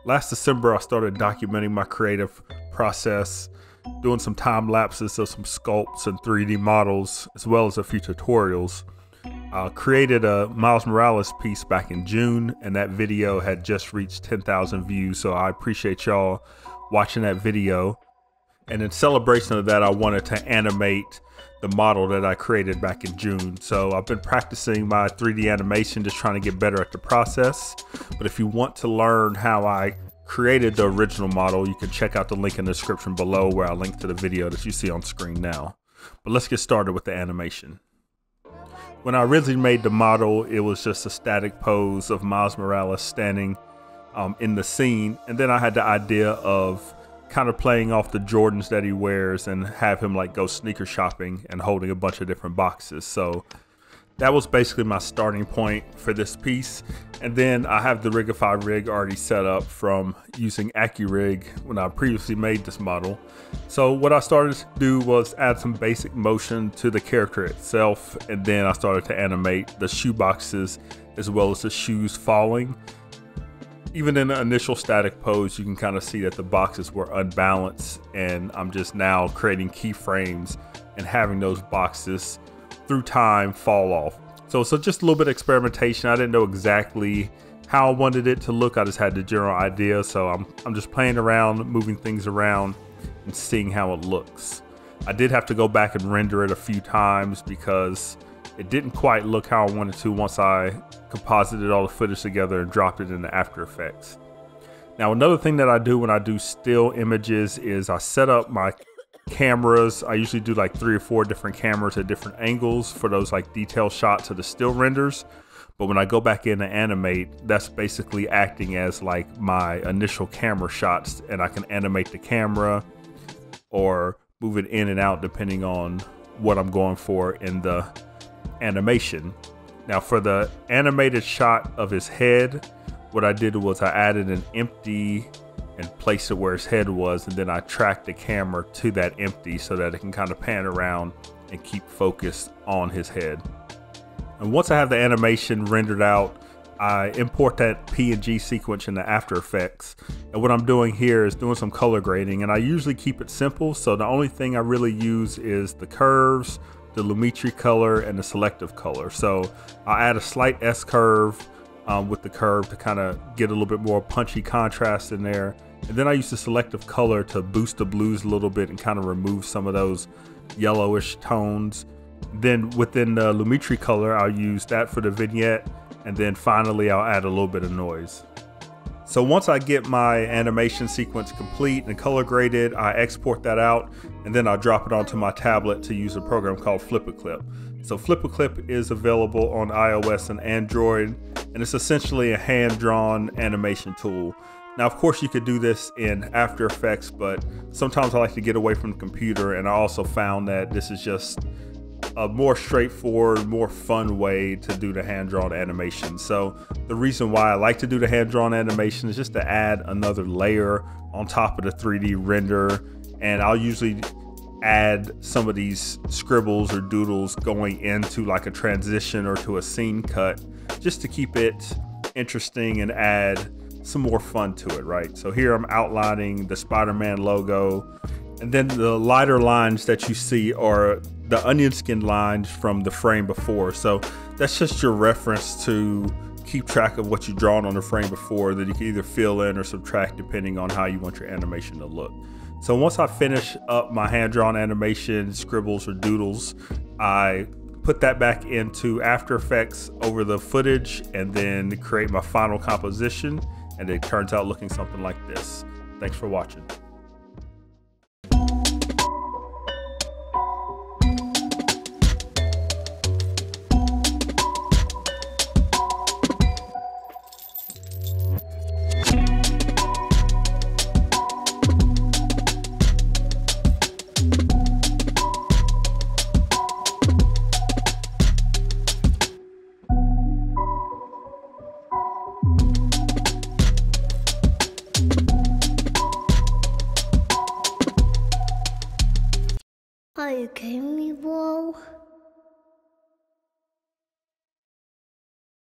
Last December, I started documenting my creative process, doing some time lapses of some sculpts and 3D models, as well as a few tutorials. I created a Miles Morales piece back in June, and that video had just reached 10,000 views, so I appreciate y'all watching that video. And in celebration of that, I wanted to animate the model that I created back in June. So I've been practicing my 3D animation, just trying to get better at the process. But if you want to learn how I created the original model, you can check out the link in the description below where I link to the video that you see on screen now. But let's get started with the animation. When I originally made the model, it was just a static pose of Miles Morales standing in the scene. And then I had the idea of kind of playing off the Jordans that he wears and have him like go sneaker shopping and holding a bunch of different boxes. So that was basically my starting point for this piece. And then I have the Rigify rig already set up from using AccuRig when I previously made this model. So what I started to do was add some basic motion to the character itself, and then I started to animate the shoe boxes as well as the shoes falling. Even in the initial static pose, you can kind of see that the boxes were unbalanced, and I'm just now creating keyframes and having those boxes through time fall off. So just a little bit of experimentation. I didn't know exactly how I wanted it to look. I just had the general idea. So I'm just playing around, moving things around and seeing how it looks. I did have to go back and render it a few times because it didn't quite look how I wanted to once I composited all the footage together and dropped it into After Effects. Now, another thing that I do when I do still images is I set up my cameras. I usually do like 3 or 4 different cameras at different angles for those like detail shots of the still renders. But when I go back in to animate, that's basically acting as like my initial camera shots, and I can animate the camera or move it in and out depending on what I'm going for in the animation. Now for the animated shot of his head, what I did was I added an empty and placed it where his head was, and then I tracked the camera to that empty so that it can kind of pan around and keep focused on his head. And once I have the animation rendered out, I import that PNG sequence into After Effects. And what I'm doing here is doing some color grading, and I usually keep it simple. So the only thing I really use is the curves, the Lumetri color, and the selective color. So I'll add a slight S curve with the curve to kind of get a little bit more punchy contrast in there. And then I use the selective color to boost the blues a little bit and kind of remove some of those yellowish tones. Then within the Lumetri color, I'll use that for the vignette. And then finally, I'll add a little bit of noise. So once I get my animation sequence complete and color graded, I export that out, and then I'll drop it onto my tablet to use a program called FlipaClip. So FlipaClip is available on iOS and Android, and it's essentially a hand-drawn animation tool. Now, of course, you could do this in After Effects, but sometimes I like to get away from the computer, and I also found that this is just a more straightforward, more fun way to do the hand-drawn animation. So the reason why I like to do the hand-drawn animation is just to add another layer on top of the 3D render, and I'll usually add some of these scribbles or doodles going into like a transition or to a scene cut, just to keep it interesting and add some more fun to it, right? So here I'm outlining the Spider-Man logo, and then the lighter lines that you see are the onion skin lines from the frame before. So that's just your reference to keep track of what you've drawn on the frame before that you can either fill in or subtract depending on how you want your animation to look. So once I finish up my hand-drawn animation, scribbles or doodles, I put that back into After Effects over the footage and then create my final composition, and it turns out looking something like this. Thanks for watching. Are you kidding me, bro?